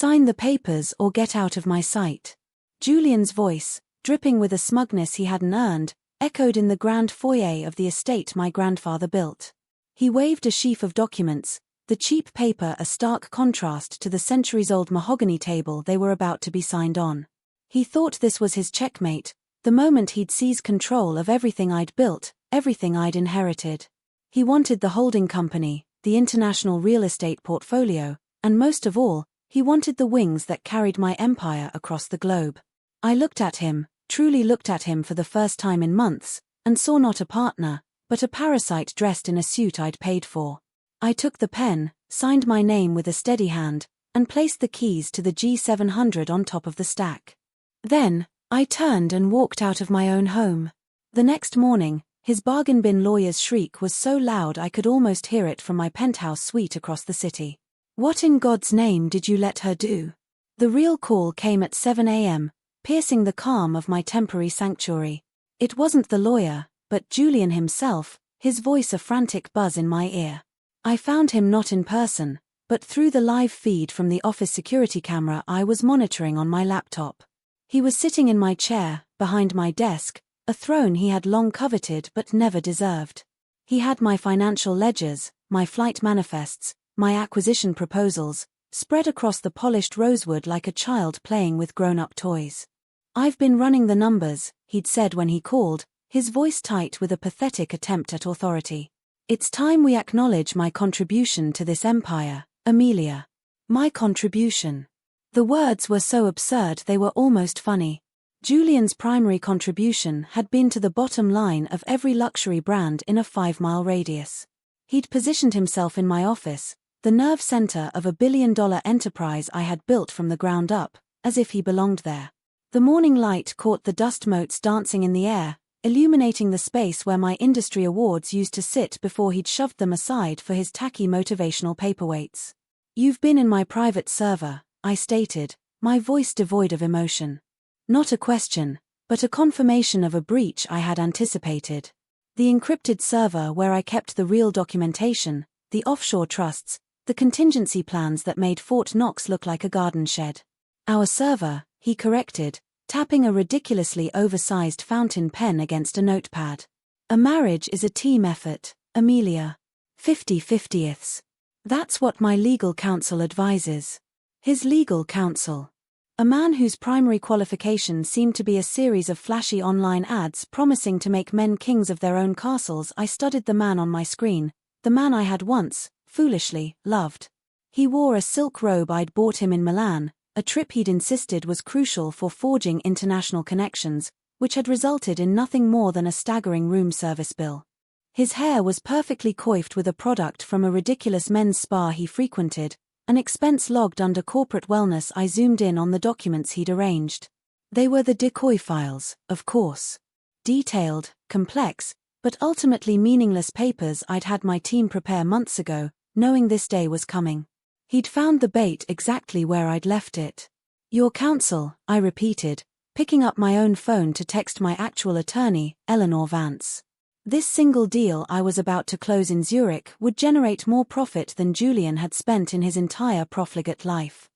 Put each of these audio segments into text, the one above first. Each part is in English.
Sign the papers or get out of my sight. Julian's voice, dripping with a smugness he hadn't earned, echoed in the grand foyer of the estate my grandfather built. He waved a sheaf of documents, the cheap paper a stark contrast to the centuries-old mahogany table they were about to be signed on. He thought this was his checkmate, the moment he'd seize control of everything I'd built, everything I'd inherited. He wanted the holding company, the international real estate portfolio, and most of all, he wanted the wings that carried my empire across the globe. I looked at him, truly looked at him for the first time in months, and saw not a partner, but a parasite dressed in a suit I'd paid for. I took the pen, signed my name with a steady hand, and placed the keys to the G700 on top of the stack. Then, I turned and walked out of my own home. The next morning, his bargain bin lawyer's shriek was so loud I could almost hear it from my penthouse suite across the city. What in God's name did you let her do? The real call came at 7 a.m., piercing the calm of my temporary sanctuary. It wasn't the lawyer, but Julian himself, his voice a frantic buzz in my ear. I found him not in person, but through the live feed from the office security camera I was monitoring on my laptop. He was sitting in my chair, behind my desk, a throne he had long coveted but never deserved. He had my financial ledgers, my flight manifests, my acquisition proposals, spread across the polished rosewood like a child playing with grown-up toys. "I've been running the numbers," he'd said when he called, his voice tight with a pathetic attempt at authority. "It's time we acknowledge my contribution to this empire, Amelia. My contribution." The words were so absurd they were almost funny. Julian's primary contribution had been to the bottom line of every luxury brand in a 5-mile radius. He'd positioned himself in my office, the nerve center of a billion-dollar enterprise I had built from the ground up, as if he belonged there. The morning light caught the dust motes dancing in the air, illuminating the space where my industry awards used to sit before he'd shoved them aside for his tacky motivational paperweights. "You've been in my private server," I stated, my voice devoid of emotion. Not a question, but a confirmation of a breach I had anticipated. The encrypted server where I kept the real documentation, the offshore trusts, the contingency plans that made Fort Knox look like a garden shed. "Our server," he corrected, tapping a ridiculously oversized fountain pen against a notepad. "A marriage is a team effort, Amelia. 50/50ths. That's what my legal counsel advises." His legal counsel. A man whose primary qualification seemed to be a series of flashy online ads promising to make men kings of their own castles. I studied the man on my screen, the man I had once, foolishly, loved. He wore a silk robe I'd bought him in Milan, a trip he'd insisted was crucial for forging international connections, which had resulted in nothing more than a staggering room service bill. His hair was perfectly coiffed with a product from a ridiculous men's spa he frequented, an expense logged under corporate wellness. I zoomed in on the documents he'd arranged. They were the decoy files, of course. Detailed, complex, but ultimately meaningless papers I'd had my team prepare months ago, knowing this day was coming. He'd found the bait exactly where I'd left it. "Your counsel," I repeated, picking up my own phone to text my actual attorney, Eleanor Vance. This single deal I was about to close in Zurich would generate more profit than Julian had spent in his entire profligate life.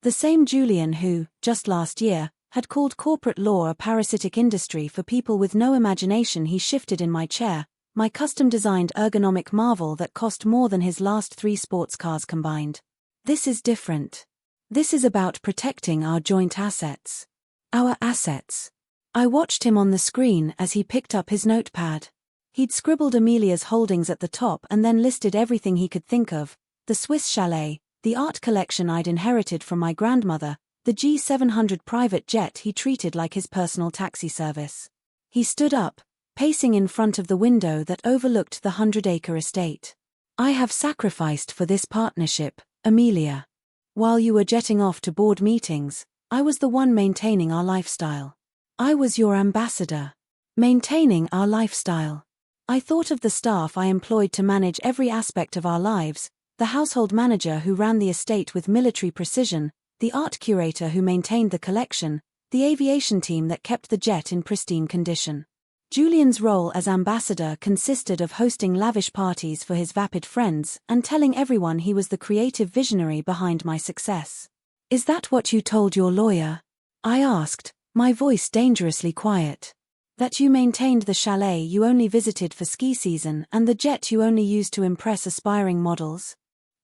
The same Julian who, just last year, had called corporate law a parasitic industry for people with no imagination. He shifted in my chair, my custom-designed ergonomic marvel that cost more than his last 3 sports cars combined. "This is different. This is about protecting our joint assets. Our assets." I watched him on the screen as he picked up his notepad. He'd scribbled Amelia's holdings at the top and then listed everything he could think of: the Swiss chalet, the art collection I'd inherited from my grandmother, the G700 private jet he treated like his personal taxi service. He stood up, pacing in front of the window that overlooked the 100-acre estate. "I have sacrificed for this partnership, Amelia. While you were jetting off to board meetings, I was the one maintaining our lifestyle. I was your ambassador. Maintaining our lifestyle. I thought of the staff I employed to manage every aspect of our lives, the household manager who ran the estate with military precision, the art curator who maintained the collection, the aviation team that kept the jet in pristine condition. Julian's role as ambassador consisted of hosting lavish parties for his vapid friends and telling everyone he was the creative visionary behind my success. Is that what you told your lawyer? I asked, my voice dangerously quiet. That you maintained the chalet you only visited for ski season and the jet you only used to impress aspiring models?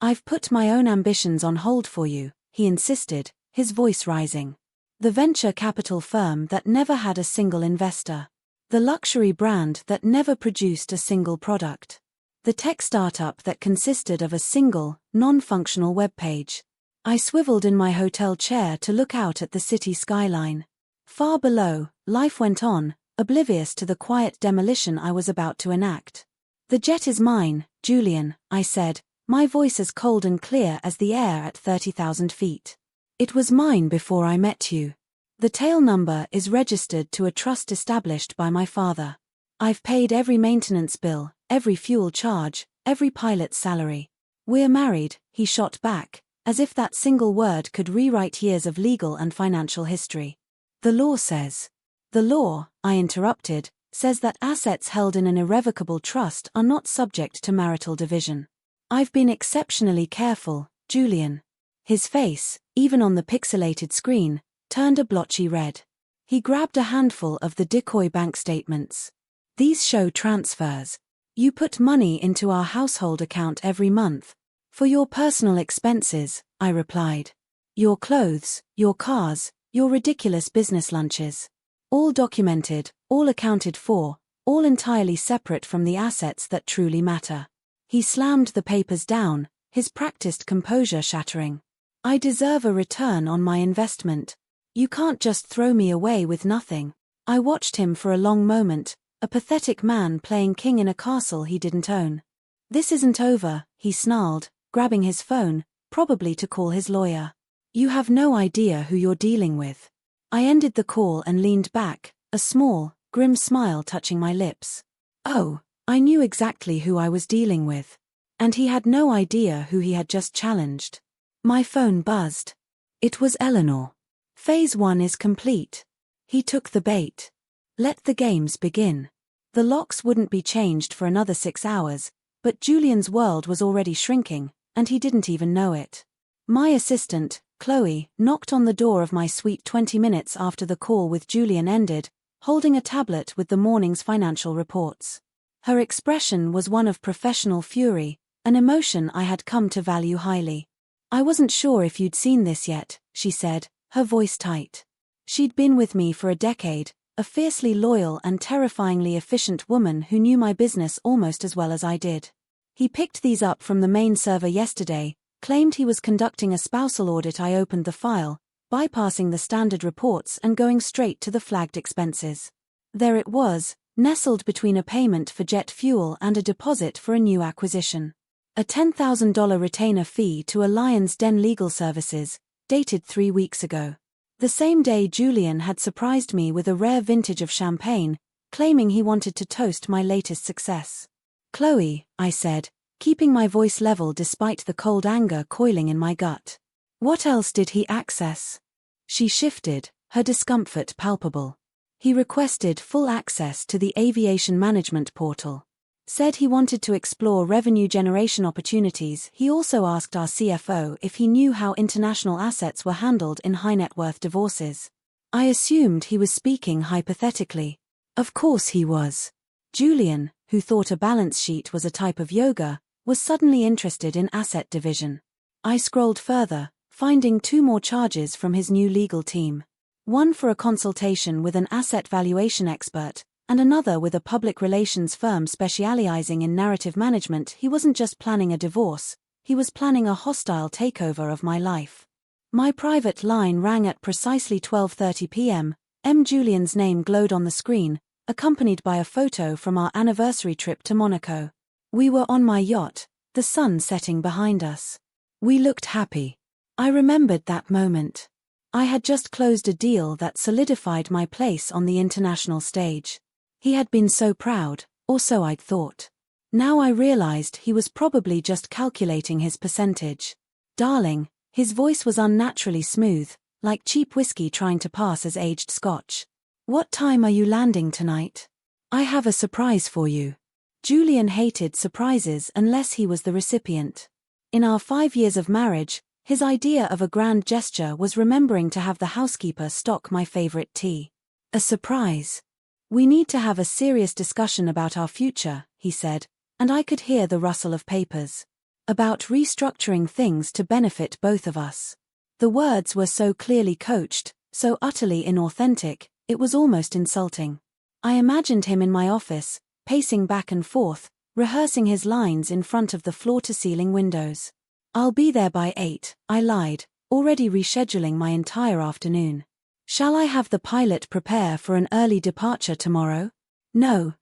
I've put my own ambitions on hold for you, he insisted, his voice rising. The venture capital firm that never had a single investor. The luxury brand that never produced a single product. The tech startup that consisted of a single, non-functional web page. I swiveled in my hotel chair to look out at the city skyline. Far below, life went on, oblivious to the quiet demolition I was about to enact. The jet is mine, Julian, I said, my voice as cold and clear as the air at 30,000 feet. It was mine before I met you. The tail number is registered to a trust established by my father. I've paid every maintenance bill, every fuel charge, every pilot's salary. We're married, he shot back, as if that single word could rewrite years of legal and financial history. The law says. The law, I interrupted, says that assets held in an irrevocable trust are not subject to marital division. I've been exceptionally careful, Julian. His face, even on the pixelated screen, turned a blotchy red. He grabbed a handful of the decoy bank statements. These show transfers. You put money into our household account every month. For your personal expenses, I replied. Your clothes, your cars, your ridiculous business lunches. All documented, all accounted for, all entirely separate from the assets that truly matter. He slammed the papers down, his practiced composure shattering. I deserve a return on my investment. You can't just throw me away with nothing. I watched him for a long moment, a pathetic man playing king in a castle he didn't own. This isn't over, he snarled, grabbing his phone, probably to call his lawyer. You have no idea who you're dealing with. I ended the call and leaned back, a small, grim smile touching my lips. Oh, I knew exactly who I was dealing with. And he had no idea who he had just challenged. My phone buzzed. It was Eleanor. Phase 1 is complete. He took the bait. Let the games begin. The locks wouldn't be changed for another 6 hours, but Julian's world was already shrinking, and he didn't even know it. My assistant, Chloe, knocked on the door of my suite 20 minutes after the call with Julian ended, holding a tablet with the morning's financial reports. Her expression was one of professional fury, an emotion I had come to value highly. I wasn't sure if you'd seen this yet, she said, her voice tight. She'd been with me for a decade, a fiercely loyal and terrifyingly efficient woman who knew my business almost as well as I did. He picked these up from the main server yesterday, claimed he was conducting a spousal audit. I opened the file, bypassing the standard reports and going straight to the flagged expenses. There it was, nestled between a payment for jet fuel and a deposit for a new acquisition. A $10,000 retainer fee to a Lion's Den Legal Services, dated 3 weeks ago. The same day Julian had surprised me with a rare vintage of champagne, claiming he wanted to toast my latest success. Chloe, I said, keeping my voice level despite the cold anger coiling in my gut. What else did he access? She shifted, her discomfort palpable. He requested full access to the aviation management portal. Said he wanted to explore revenue generation opportunities. He also asked our CFO if he knew how international assets were handled in high-net-worth divorces. I assumed he was speaking hypothetically. Of course he was. Julian, who thought a balance sheet was a type of yoga, was suddenly interested in asset division. I scrolled further, finding 2 more charges from his new legal team. One for a consultation with an asset valuation expert, and another with a public relations firm specializing in narrative management. He wasn't just planning a divorce, he was planning a hostile takeover of my life. My private line rang at precisely 12:30 p.m. Julian's name glowed on the screen, accompanied by a photo from our anniversary trip to Monaco. We were on my yacht, the sun setting behind us. We looked happy. I remembered that moment. I had just closed a deal that solidified my place on the international stage. He had been so proud, or so I'd thought. Now I realized he was probably just calculating his percentage. Darling, his voice was unnaturally smooth, like cheap whiskey trying to pass as aged scotch. What time are you landing tonight? I have a surprise for you. Julian hated surprises unless he was the recipient. In our 5 years of marriage, His idea of a grand gesture was remembering to have the housekeeper stock my favorite tea. A surprise. "We need to have a serious discussion about our future," he said, and I could hear the rustle of papers. About restructuring things to benefit both of us. The words were so clearly coached, so utterly inauthentic, it was almost insulting. I imagined him in my office, pacing back and forth, rehearsing his lines in front of the floor-to-ceiling windows. "I'll be there by 8, I lied, already rescheduling my entire afternoon. "Shall I have the pilot prepare for an early departure tomorrow?" "No,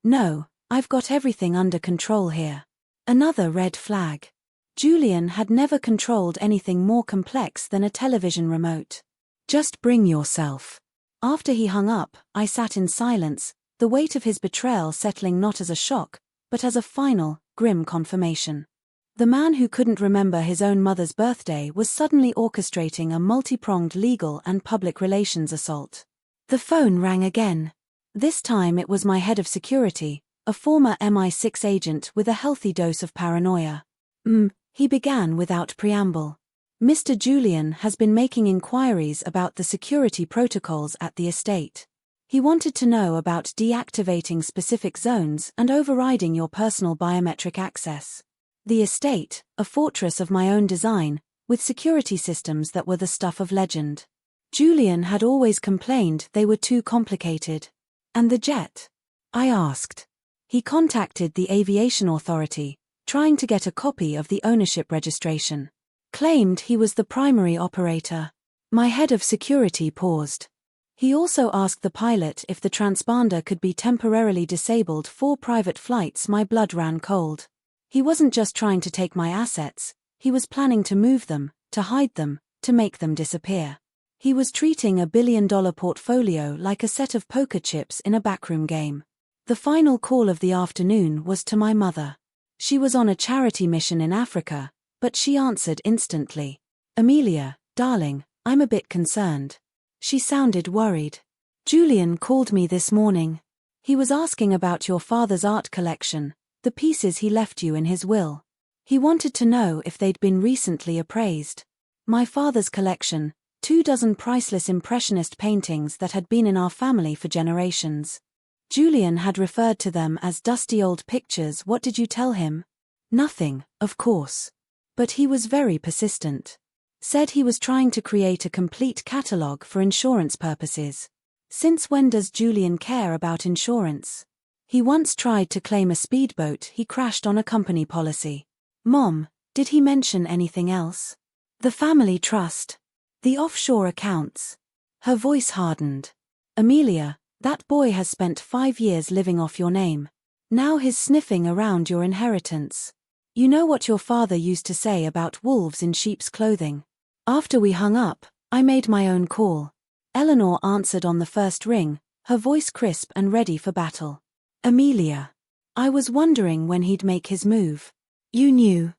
I've got everything under control here." Another red flag. Julian had never controlled anything more complex than a television remote. "Just bring yourself." After he hung up, I sat in silence, the weight of his betrayal settling not as a shock, but as a final, grim confirmation. The man who couldn't remember his own mother's birthday was suddenly orchestrating a multi-pronged legal and public relations assault. The phone rang again. This time it was my head of security, a former MI6 agent with a healthy dose of paranoia. He began without preamble. "Mr. Julian has been making inquiries about the security protocols at the estate. He wanted to know about deactivating specific zones and overriding your personal biometric access. The estate, a fortress of my own design, with security systems that were the stuff of legend. Julian had always complained they were too complicated. And the jet?" I asked. He contacted the aviation authority, trying to get a copy of the ownership registration. Claimed he was the primary operator. My head of security paused. He also asked the pilot if the transponder could be temporarily disabled for private flights. My blood ran cold. He wasn't just trying to take my assets, he was planning to move them, to hide them, to make them disappear. He was treating a billion-dollar portfolio like a set of poker chips in a backroom game. The final call of the afternoon was to my mother. She was on a charity mission in Africa, but she answered instantly. "Amelia, darling, I'm a bit concerned." She sounded worried. "Julian called me this morning. He was asking about your father's art collection, the pieces he left you in his will. He wanted to know if they'd been recently appraised. My father's collection, 24 priceless impressionist paintings that had been in our family for generations. Julian had referred to them as dusty old pictures. What did you tell him?" "Nothing, of course. But he was very persistent. Said he was trying to create a complete catalogue for insurance purposes. Since when does Julian care about insurance? He once tried to claim a speedboat he crashed on a company policy. Mom, did he mention anything else? The family trust. The offshore accounts." Her voice hardened. "Amelia, that boy has spent 5 years living off your name. Now he's sniffing around your inheritance. You know what your father used to say about wolves in sheep's clothing." After we hung up, I made my own call. Eleanor answered on the first ring, her voice crisp and ready for battle. "Amelia. I was wondering when he'd make his move." "You knew?"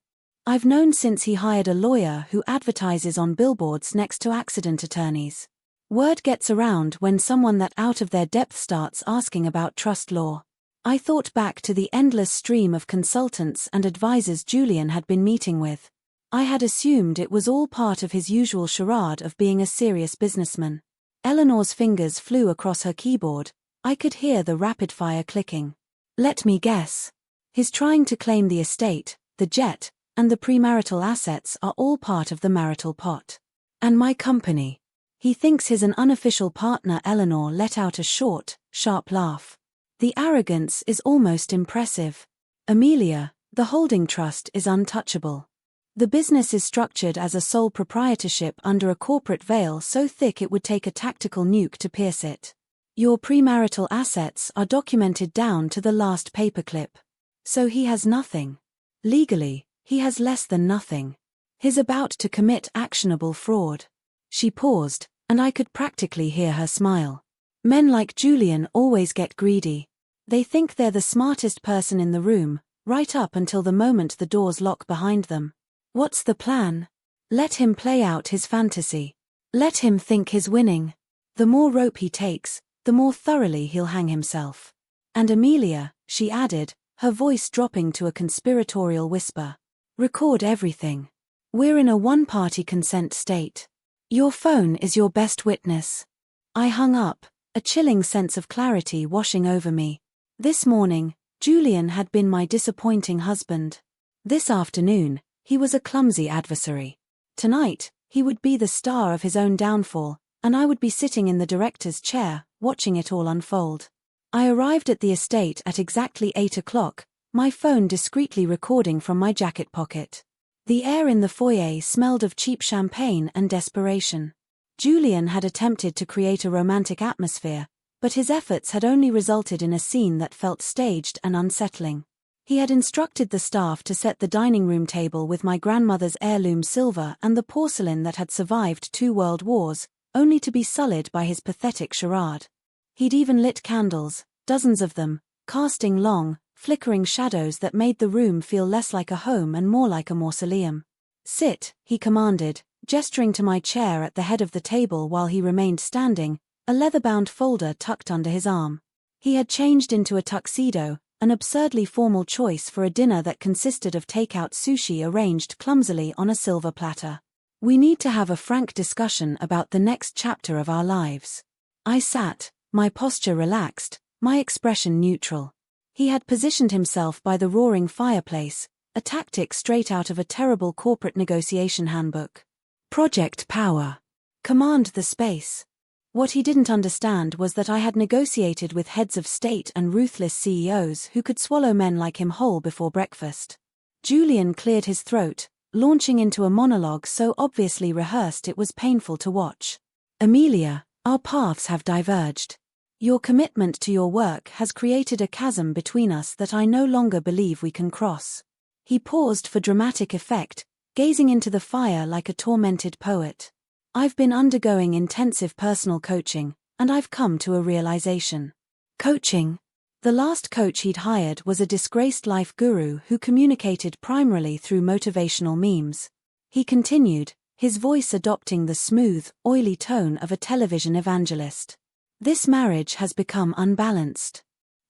"I've known since he hired a lawyer who advertises on billboards next to accident attorneys. Word gets around when someone that out of their depth starts asking about trust law." I thought back to the endless stream of consultants and advisors Julian had been meeting with. I had assumed it was all part of his usual charade of being a serious businessman. Eleanor's fingers flew across her keyboard. I could hear the rapid-fire clicking. "Let me guess. He's trying to claim the estate, the jet, and the premarital assets are all part of the marital pot. And my company. He thinks he's an unofficial partner." Eleanor let out a short, sharp laugh. "The arrogance is almost impressive. Amelia, the holding trust is untouchable. The business is structured as a sole proprietorship under a corporate veil so thick it would take a tactical nuke to pierce it. Your premarital assets are documented down to the last paperclip. So he has nothing. Legally, he has less than nothing. He's about to commit actionable fraud." She paused, and I could practically hear her smile. Men like Julian always get greedy. They think they're the smartest person in the room, right up until the moment the doors lock behind them. What's the plan? Let him play out his fantasy. Let him think he's winning. The more rope he takes, the more thoroughly he'll hang himself. "And Amelia," she added, her voice dropping to a conspiratorial whisper, "record everything. We're in a one-party consent state. Your phone is your best witness. I hung up, a chilling sense of clarity washing over me. This morning, Julian had been my disappointing husband. This afternoon, he was a clumsy adversary. Tonight, he would be the star of his own downfall, and I would be sitting in the director's chair, watching it all unfold. I arrived at the estate at exactly 8 o'clock, my phone discreetly recording from my jacket pocket. The air in the foyer smelled of cheap champagne and desperation. Julian had attempted to create a romantic atmosphere, but his efforts had only resulted in a scene that felt staged and unsettling. He had instructed the staff to set the dining room table with my grandmother's heirloom silver and the porcelain that had survived 2 world wars, only to be sullied by his pathetic charade. He'd even lit candles, dozens of them, casting long, flickering shadows that made the room feel less like a home and more like a mausoleum. "Sit," he commanded, gesturing to my chair at the head of the table while he remained standing, a leather-bound folder tucked under his arm. He had changed into a tuxedo, an absurdly formal choice for a dinner that consisted of take-out sushi arranged clumsily on a silver platter. "We need to have a frank discussion about the next chapter of our lives." I sat, my posture relaxed, my expression neutral. He had positioned himself by the roaring fireplace, a tactic straight out of a terrible corporate negotiation handbook. Project power. Command the space. What he didn't understand was that I had negotiated with heads of state and ruthless CEOs who could swallow men like him whole before breakfast. Julian cleared his throat, launching into a monologue so obviously rehearsed it was painful to watch. "Amelia, our paths have diverged. Your commitment to your work has created a chasm between us that I no longer believe we can cross." He paused for dramatic effect, gazing into the fire like a tormented poet. "I've been undergoing intensive personal coaching, and I've come to a realization." Coaching? The last coach he'd hired was a disgraced life guru who communicated primarily through motivational memes. He continued, his voice adopting the smooth, oily tone of a television evangelist. "This marriage has become unbalanced.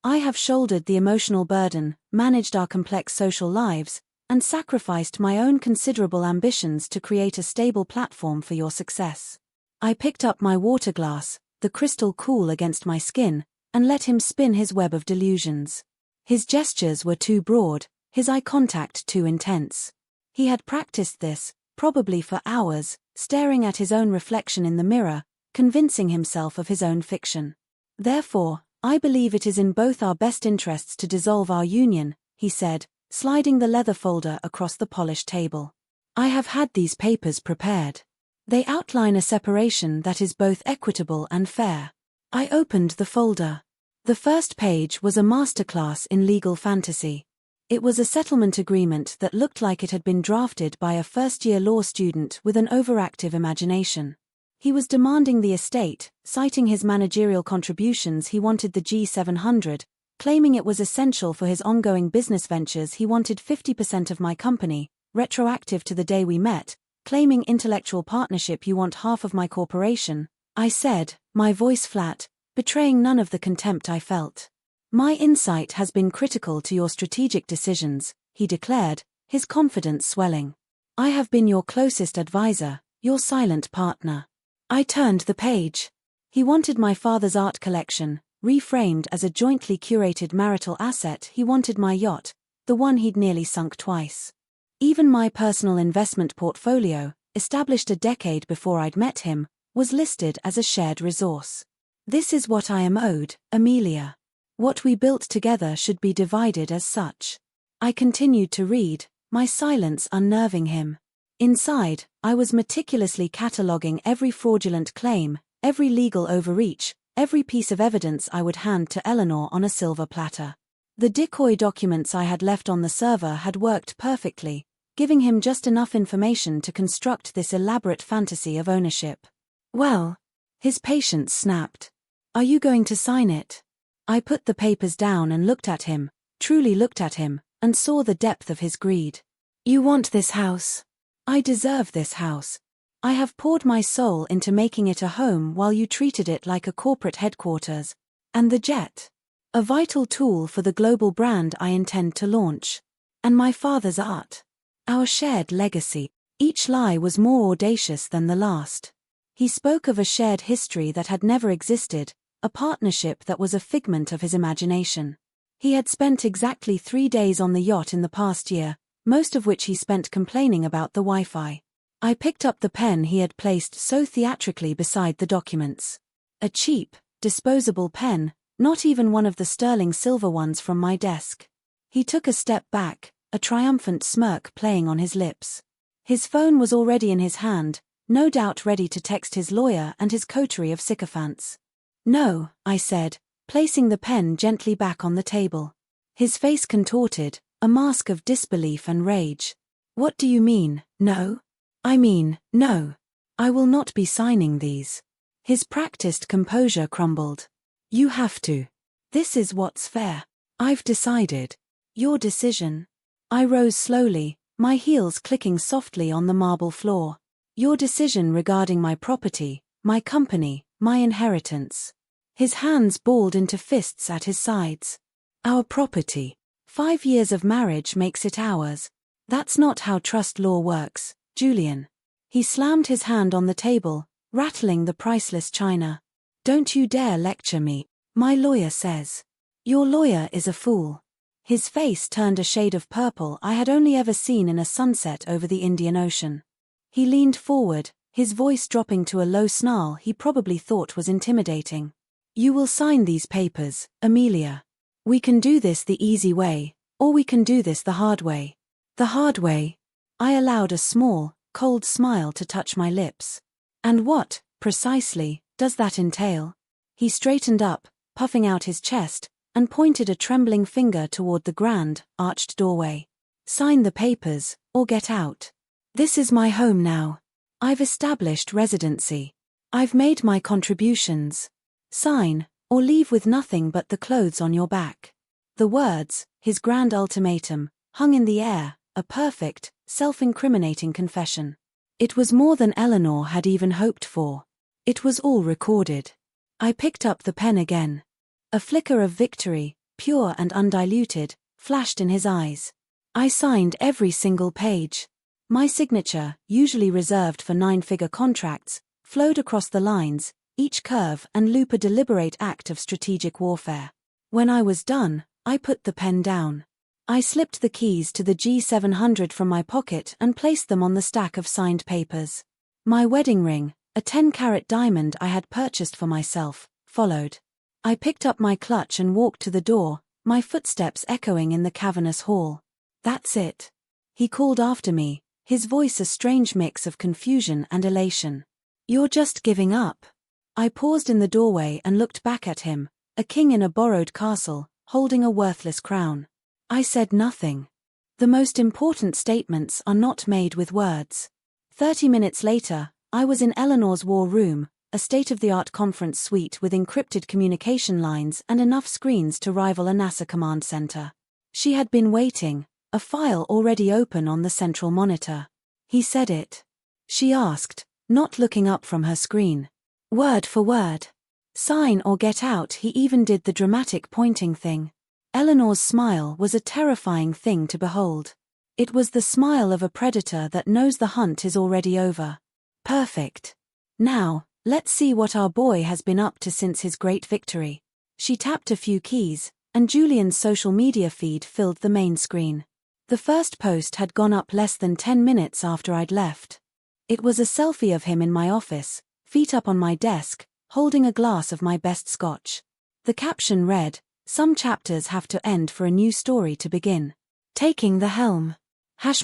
I have shouldered the emotional burden, managed our complex social lives, and sacrificed my own considerable ambitions to create a stable platform for your success." I picked up my water glass, the crystal cool against my skin, and let him spin his web of delusions. His gestures were too broad, his eye contact too intense. He had practiced this, probably for hours, staring at his own reflection in the mirror, convincing himself of his own fiction. "Therefore, I believe it is in both our best interests to dissolve our union," he said, sliding the leather folder across the polished table. "I have had these papers prepared. They outline a separation that is both equitable and fair." I opened the folder. The first page was a masterclass in legal fantasy. It was a settlement agreement that looked like it had been drafted by a first-year law student with an overactive imagination. He was demanding the estate, citing his managerial contributions. He wanted the G700, claiming it was essential for his ongoing business ventures. He wanted 50% of my company, retroactive to the day we met, claiming intellectual partnership. "You want half of my corporation," I said, my voice flat, betraying none of the contempt I felt. "My insight has been critical to your strategic decisions," he declared, his confidence swelling. "I have been your closest advisor, your silent partner." I turned the page. He wanted my father's art collection, reframed as a jointly curated marital asset. He wanted my yacht, the one he'd nearly sunk twice. Even my personal investment portfolio, established a decade before I'd met him, was listed as a shared resource. "This is what I am owed, Amelia. What we built together should be divided as such." I continued to read, my silence unnerving him. Inside, I was meticulously cataloguing every fraudulent claim, every legal overreach, every piece of evidence I would hand to Eleanor on a silver platter. The decoy documents I had left on the server had worked perfectly, giving him just enough information to construct this elaborate fantasy of ownership. "Well," his patience snapped. "Are you going to sign it?" I put the papers down and looked at him, truly looked at him, and saw the depth of his greed. "You want this house. I deserve this house. I have poured my soul into making it a home while you treated it like a corporate headquarters. And the jet. A vital tool for the global brand I intend to launch. And my father's art. Our shared legacy." Each lie was more audacious than the last. He spoke of a shared history that had never existed, a partnership that was a figment of his imagination. He had spent exactly 3 days on the yacht in the past year, most of which he spent complaining about the Wi-Fi. I picked up the pen he had placed so theatrically beside the documents. A cheap, disposable pen, not even one of the sterling silver ones from my desk. He took a step back, a triumphant smirk playing on his lips. His phone was already in his hand, no doubt ready to text his lawyer and his coterie of sycophants. "No," I said, placing the pen gently back on the table. His face contorted, a mask of disbelief and rage. "What do you mean, no?" "I mean, no. I will not be signing these." His practiced composure crumbled. "You have to. This is what's fair. I've decided." "Your decision." I rose slowly, my heels clicking softly on the marble floor. "Your decision regarding my property, my company, my inheritance." His hands balled into fists at his sides. "Our property. 5 years of marriage makes it ours. That's not how trust law works, Julian." He slammed his hand on the table, rattling the priceless china. "Don't you dare lecture me. My lawyer says." "Your lawyer is a fool." His face turned a shade of purple I had only ever seen in a sunset over the Indian Ocean. He leaned forward, his voice dropping to a low snarl he probably thought was intimidating. "You will sign these papers, Amelia. We can do this the easy way, or we can do this the hard way." "The hard way." I allowed a small, cold smile to touch my lips. "And what, precisely, does that entail?" He straightened up, puffing out his chest, and pointed a trembling finger toward the grand, arched doorway. "Sign the papers, or get out. This is my home now. I've established residency. I've made my contributions. Sign, or leave with nothing but the clothes on your back." The words, his grand ultimatum, hung in the air, a perfect, self-incriminating confession. It was more than Eleanor had even hoped for. It was all recorded. I picked up the pen again. A flicker of victory, pure and undiluted, flashed in his eyes. I signed every single page. My signature, usually reserved for 9-figure contracts, flowed across the lines, each curve and loop a deliberate act of strategic warfare. When I was done, I put the pen down. I slipped the keys to the G700 from my pocket and placed them on the stack of signed papers. My wedding ring, a 10-carat diamond I had purchased for myself, followed. I picked up my clutch and walked to the door, my footsteps echoing in the cavernous hall. "That's it." He called after me, his voice a strange mix of confusion and elation. "You're just giving up." I paused in the doorway and looked back at him, a king in a borrowed castle, holding a worthless crown. I said nothing. The most important statements are not made with words. 30 minutes later, I was in Eleanor's war room, a state-of-the-art conference suite with encrypted communication lines and enough screens to rival a NASA command center. She had been waiting, a file already open on the central monitor. "He said it?" she asked, not looking up from her screen. "Word for word. Sign or get out." He even did the dramatic pointing thing. Eleanor's smile was a terrifying thing to behold. It was the smile of a predator that knows the hunt is already over. "Perfect. Now, let's see what our boy has been up to since his great victory." She tapped a few keys, and Julian's social media feed filled the main screen. The first post had gone up less than 10 minutes after I'd left. It was a selfie of him in my office, feet up on my desk, holding a glass of my best scotch. The caption read, "Some chapters have to end for a new story to begin. Taking the helm.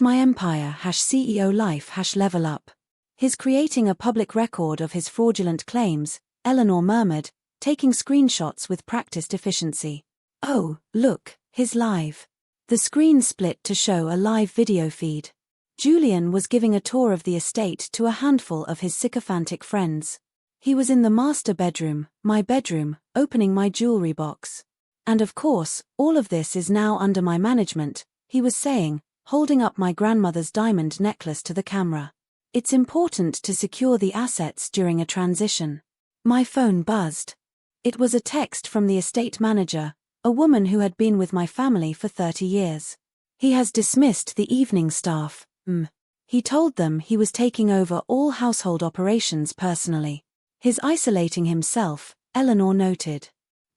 #my empire, #CEO life, #level up." "He's creating a public record of his fraudulent claims," Eleanor murmured, taking screenshots with practiced efficiency. "Oh, look, he's live." The screen split to show a live video feed. Julian was giving a tour of the estate to a handful of his sycophantic friends. He was in the master bedroom, my bedroom, opening my jewelry box. "And of course, all of this is now under my management," he was saying, holding up my grandmother's diamond necklace to the camera. "It's important to secure the assets during a transition." My phone buzzed. It was a text from the estate manager, a woman who had been with my family for 30 years. "He has dismissed the evening staff." He told them he was taking over all household operations personally. He's isolating himself, Eleanor noted.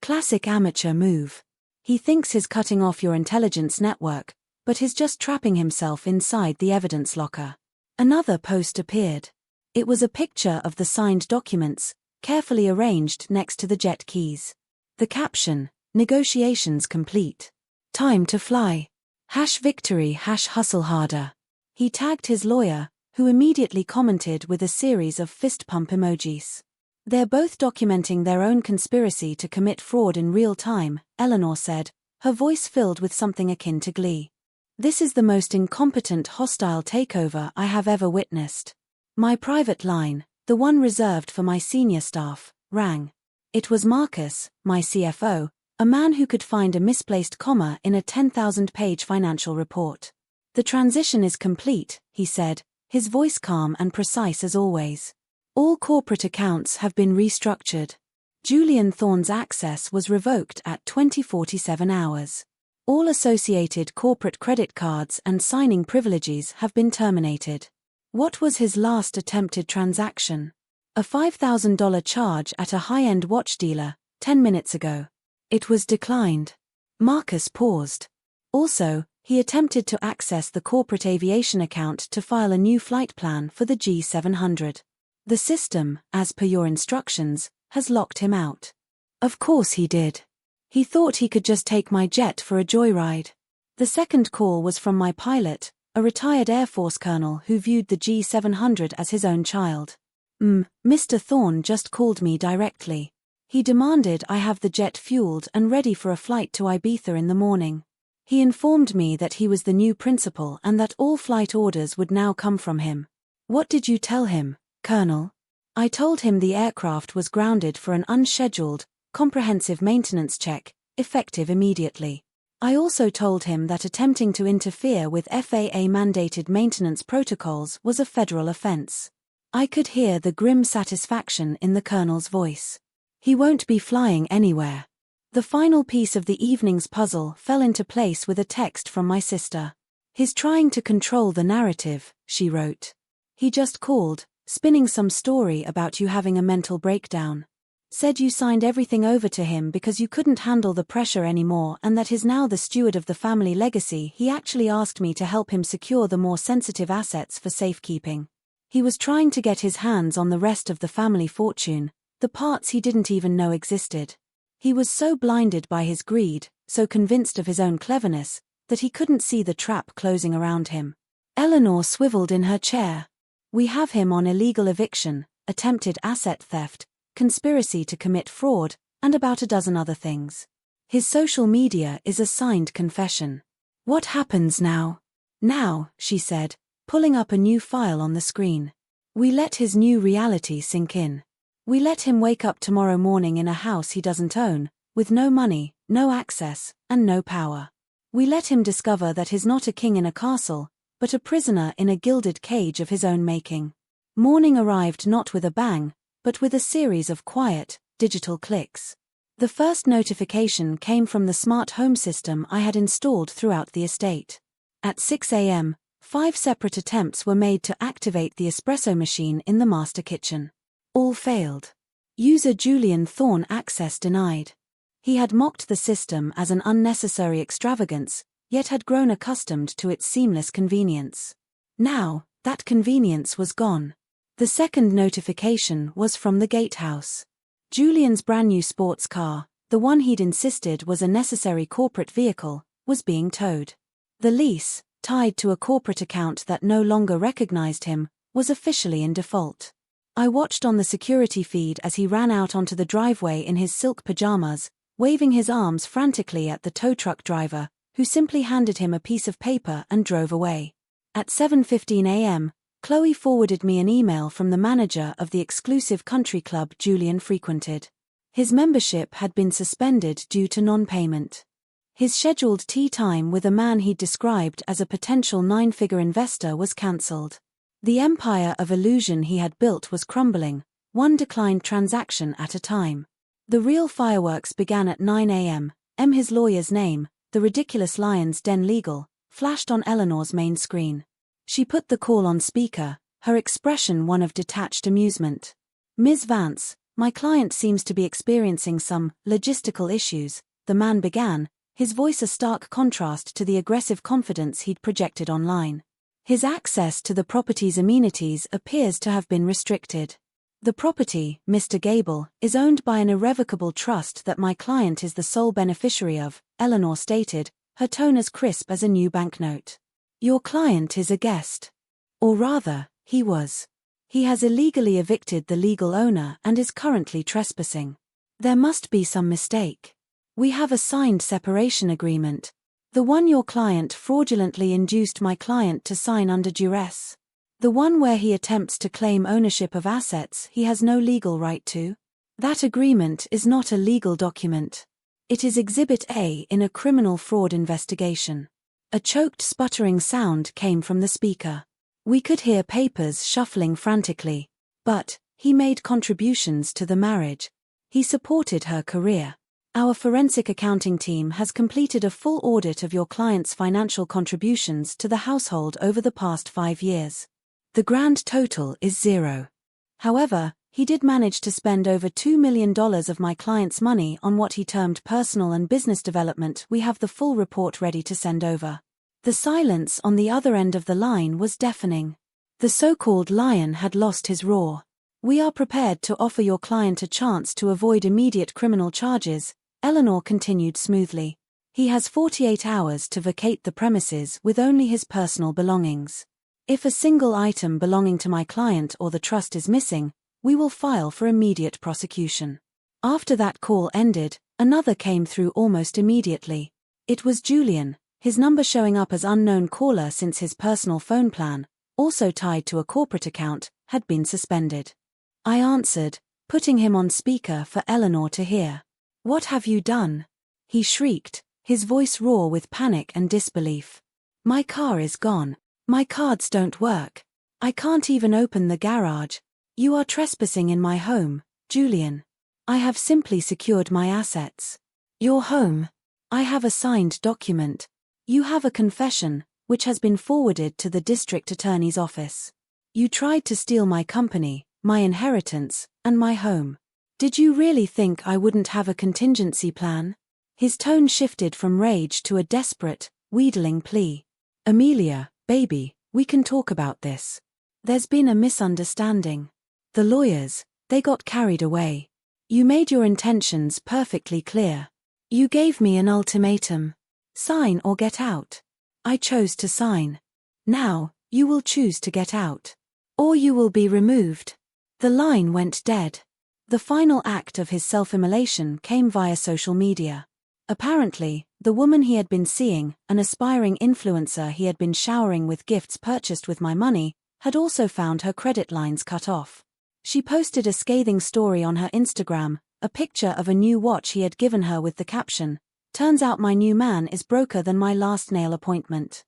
Classic amateur move. He thinks he's cutting off your intelligence network, but he's just trapping himself inside the evidence locker. Another post appeared. It was a picture of the signed documents, carefully arranged next to the jet keys. The caption, "Negotiations complete. Time to fly. #victory #hustle harder." He tagged his lawyer, who immediately commented with a series of fist pump emojis. They're both documenting their own conspiracy to commit fraud in real time, Eleanor said, her voice filled with something akin to glee. This is the most incompetent hostile takeover I have ever witnessed. My private line, the one reserved for my senior staff, rang. It was Marcus, my CFO, a man who could find a misplaced comma in a 10,000-page financial report. The transition is complete, he said, his voice calm and precise as always. All corporate accounts have been restructured. Julian Thorne's access was revoked at 20:47 hours. All associated corporate credit cards and signing privileges have been terminated. What was his last attempted transaction? A $5,000 charge at a high-end watch dealer, 10 minutes ago. It was declined. Marcus paused. Also, he attempted to access the corporate aviation account to file a new flight plan for the G700. The system, as per your instructions, has locked him out. Of course he did. He thought he could just take my jet for a joyride. The second call was from my pilot, a retired Air Force colonel who viewed the G700 as his own child. Mr. Thorne just called me directly. He demanded I have the jet fueled and ready for a flight to Ibiza in the morning. He informed me that he was the new principal and that all flight orders would now come from him. What did you tell him, Colonel? I told him the aircraft was grounded for an unscheduled, comprehensive maintenance check, effective immediately. I also told him that attempting to interfere with FAA-mandated maintenance protocols was a federal offense. I could hear the grim satisfaction in the colonel's voice. He won't be flying anywhere. The final piece of the evening's puzzle fell into place with a text from my sister. He's trying to control the narrative, she wrote. He just called, spinning some story about you having a mental breakdown. Said you signed everything over to him because you couldn't handle the pressure anymore and that he's now the steward of the family legacy. He actually asked me to help him secure the more sensitive assets for safekeeping. He was trying to get his hands on the rest of the family fortune, the parts he didn't even know existed. He was so blinded by his greed, so convinced of his own cleverness, that he couldn't see the trap closing around him. Eleanor swiveled in her chair. We have him on illegal eviction, attempted asset theft, conspiracy to commit fraud, and about a dozen other things. His social media is a signed confession. What happens now? Now, she said, pulling up a new file on the screen. We let his new reality sink in. We let him wake up tomorrow morning in a house he doesn't own, with no money, no access, and no power. We let him discover that he's not a king in a castle, but a prisoner in a gilded cage of his own making. Morning arrived not with a bang, but with a series of quiet, digital clicks. The first notification came from the smart home system I had installed throughout the estate. At 6 a.m., 5 separate attempts were made to activate the espresso machine in the master kitchen. All failed. User Julian Thorne access denied. He had mocked the system as an unnecessary extravagance, yet had grown accustomed to its seamless convenience. Now, that convenience was gone. The second notification was from the gatehouse. Julian's brand new sports car, the one he'd insisted was a necessary corporate vehicle, was being towed. The lease, tied to a corporate account that no longer recognized him, was officially in default. I watched on the security feed as he ran out onto the driveway in his silk pajamas, waving his arms frantically at the tow truck driver, who simply handed him a piece of paper and drove away. At 7:15 a.m., Chloe forwarded me an email from the manager of the exclusive country club Julian frequented. His membership had been suspended due to non-payment. His scheduled tea time with a man he'd described as a potential 9-figure investor was cancelled. The empire of illusion he had built was crumbling, one declined transaction at a time. The real fireworks began at 9 a.m. His lawyer's name, the ridiculous Lion's Den Legal, flashed on Eleanor's main screen. She put the call on speaker, her expression one of detached amusement. "Ms. Vance, my client seems to be experiencing some logistical issues," the man began, his voice a stark contrast to the aggressive confidence he'd projected online. "His access to the property's amenities appears to have been restricted. The property, Mr. Gable, is owned by an irrevocable trust that my client is the sole beneficiary of," Eleanor stated, her tone as crisp as a new banknote. "Your client is a guest. Or rather, he was. He has illegally evicted the legal owner and is currently trespassing. There must be some mistake. We have a signed separation agreement. The one your client fraudulently induced my client to sign under duress. The one where he attempts to claim ownership of assets he has no legal right to. That agreement is not a legal document. It is Exhibit A in a criminal fraud investigation." A choked sputtering sound came from the speaker. We could hear papers shuffling frantically. "But, he made contributions to the marriage. He supported her career. Our forensic accounting team has completed a full audit of your client's financial contributions to the household over the past 5 years. The grand total is 0. However, he did manage to spend over $2 million of my client's money on what he termed personal and business development. We have the full report ready to send over." The silence on the other end of the line was deafening. The so-called lion had lost his roar. "We are prepared to offer your client a chance to avoid immediate criminal charges," Eleanor continued smoothly. "He has 48 hours to vacate the premises with only his personal belongings. If a single item belonging to my client or the trust is missing, we will file for immediate prosecution." After that call ended, another came through almost immediately. It was Julian, his number showing up as unknown caller since his personal phone plan, also tied to a corporate account, had been suspended. I answered, putting him on speaker for Eleanor to hear. "What have you done?" he shrieked, his voice raw with panic and disbelief. "My car is gone. My cards don't work. I can't even open the garage. You are trespassing in my home, Julian. I have simply secured my assets. Your home. I have a signed document. You have a confession, which has been forwarded to the district attorney's office. You tried to steal my company, my inheritance, and my home. Did you really think I wouldn't have a contingency plan?" His tone shifted from rage to a desperate, wheedling plea. "Amelia, baby, we can talk about this. There's been a misunderstanding. The lawyers, they got carried away. You made your intentions perfectly clear. You gave me an ultimatum. Sign or get out. I chose to sign. Now, you will choose to get out. Or you will be removed." The line went dead. The final act of his self-immolation came via social media. Apparently, the woman he had been seeing, an aspiring influencer he had been showering with gifts purchased with my money, had also found her credit lines cut off. She posted a scathing story on her Instagram, a picture of a new watch he had given her with the caption, "Turns out my new man is broker than my last nail appointment.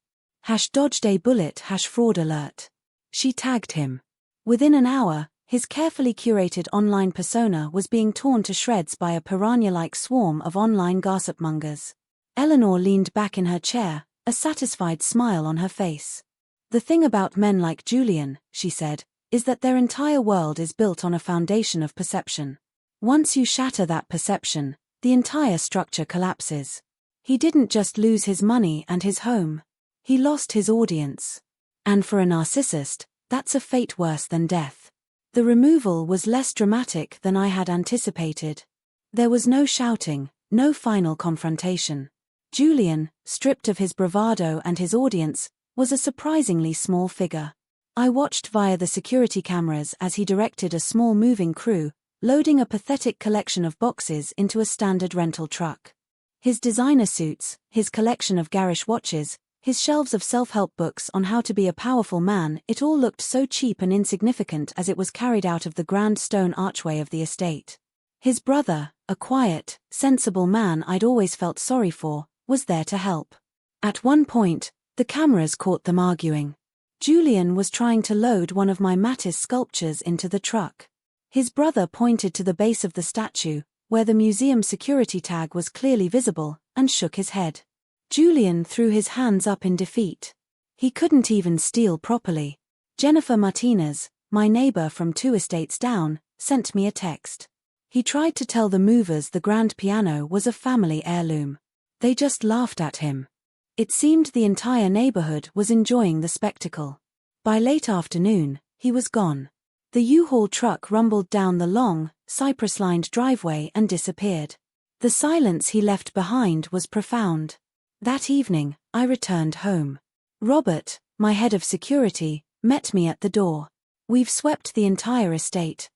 #dodged a bullet #fraud alert." She tagged him. Within an hour, his carefully curated online persona was being torn to shreds by a piranha-like swarm of online gossipmongers. Eleanor leaned back in her chair, a satisfied smile on her face. "The thing about men like Julian," she said, "is that their entire world is built on a foundation of perception. Once you shatter that perception, the entire structure collapses. He didn't just lose his money and his home. He lost his audience. And for a narcissist, that's a fate worse than death." The removal was less dramatic than I had anticipated. There was no shouting, no final confrontation. Julian, stripped of his bravado and his audience, was a surprisingly small figure. I watched via the security cameras as he directed a small moving crew, loading a pathetic collection of boxes into a standard rental truck. His designer suits, his collection of garish watches, his shelves of self-help books on how to be a powerful man, it all looked so cheap and insignificant as it was carried out of the grand stone archway of the estate. His brother, a quiet, sensible man I'd always felt sorry for, was there to help. At one point, the cameras caught them arguing. Julian was trying to load one of my Matisse sculptures into the truck. His brother pointed to the base of the statue, where the museum security tag was clearly visible, and shook his head. Julian threw his hands up in defeat. He couldn't even steal properly. Jennifer Martinez, my neighbor from 2 estates down, sent me a text. He tried to tell the movers the grand piano was a family heirloom. They just laughed at him. It seemed the entire neighborhood was enjoying the spectacle. By late afternoon, he was gone. The U-Haul truck rumbled down the long, cypress-lined driveway and disappeared. The silence he left behind was profound. That evening, I returned home. Robert, my head of security, met me at the door. We've swept the entire estate.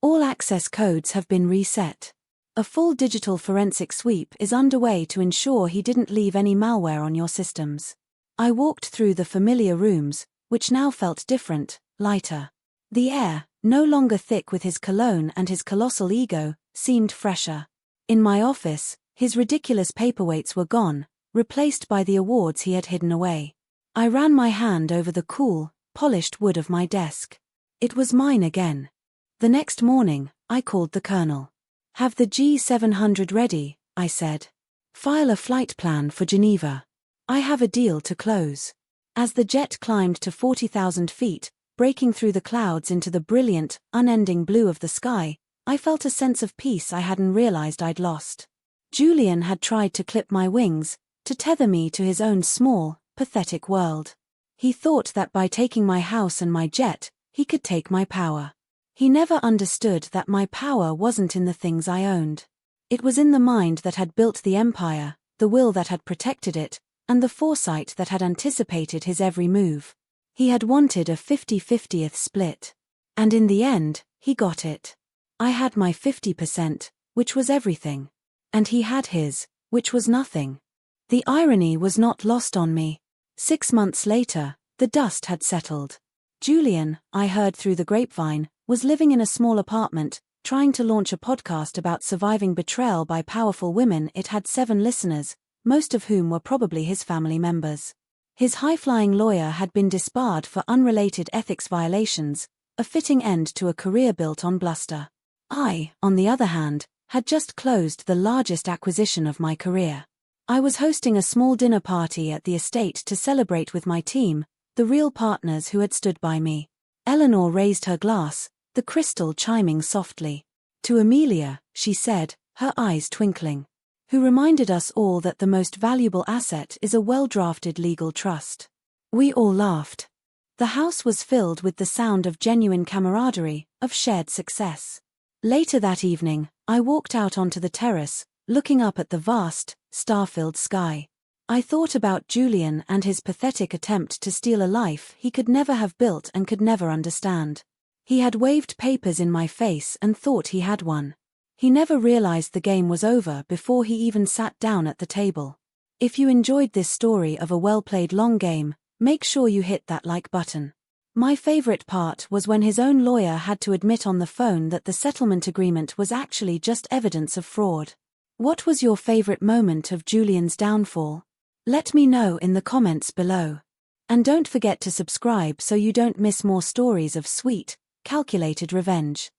All access codes have been reset. A full digital forensic sweep is underway to ensure he didn't leave any malware on your systems. I walked through the familiar rooms, which now felt different, lighter. The air, no longer thick with his cologne and his colossal ego, seemed fresher. In my office, his ridiculous paperweights were gone, replaced by the awards he had hidden away. I ran my hand over the cool, polished wood of my desk. It was mine again. The next morning, I called the colonel. "Have the G700 ready," I said. "File a flight plan for Geneva. I have a deal to close." As the jet climbed to 40,000 feet, breaking through the clouds into the brilliant, unending blue of the sky, I felt a sense of peace I hadn't realized I'd lost. Julian had tried to clip my wings, to tether me to his own small, pathetic world. He thought that by taking my house and my jet, he could take my power. He never understood that my power wasn't in the things I owned. It was in the mind that had built the empire, the will that had protected it, and the foresight that had anticipated his every move. He had wanted a 50-50th split. And in the end, he got it. I had my 50%, which was everything. And he had his, which was nothing. The irony was not lost on me. 6 months later, the dust had settled. Julian, I heard through the grapevine, was living in a small apartment, trying to launch a podcast about surviving betrayal by powerful women. It had 7 listeners, most of whom were probably his family members. His high-flying lawyer had been disbarred for unrelated ethics violations, a fitting end to a career built on bluster. I, on the other hand, had just closed the largest acquisition of my career. I was hosting a small dinner party at the estate to celebrate with my team, the real partners who had stood by me. Eleanor raised her glass, the crystal chiming softly. To Amelia, she said, her eyes twinkling, who reminded us all that the most valuable asset is a well-drafted legal trust. We all laughed. The house was filled with the sound of genuine camaraderie, of shared success. Later that evening, I walked out onto the terrace, looking up at the vast, star-filled sky. I thought about Julian and his pathetic attempt to steal a life he could never have built and could never understand. He had waved papers in my face and thought he had won. He never realized the game was over before he even sat down at the table. If you enjoyed this story of a well-played long game, make sure you hit that like button. My favorite part was when his own lawyer had to admit on the phone that the settlement agreement was actually just evidence of fraud. What was your favorite moment of Julian's downfall? Let me know in the comments below. And don't forget to subscribe so you don't miss more stories of sweet, calculated revenge.